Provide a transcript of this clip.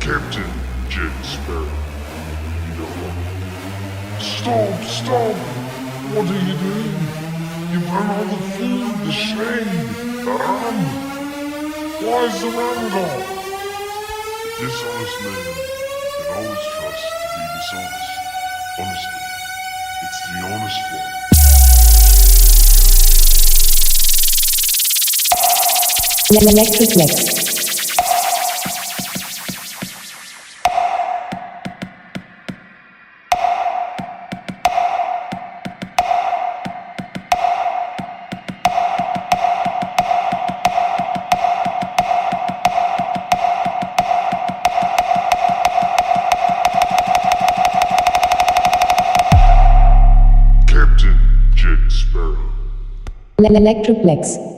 Captain Jack Sparrow. You know what? Stop! What are you doing? You burn all the food, the shade, the rum. Why is the rum gone? A dishonest man can always trust to be dishonest. Honestly, it's the honest one. Electric Mix. Captain Jack Sparrow. Electriplex.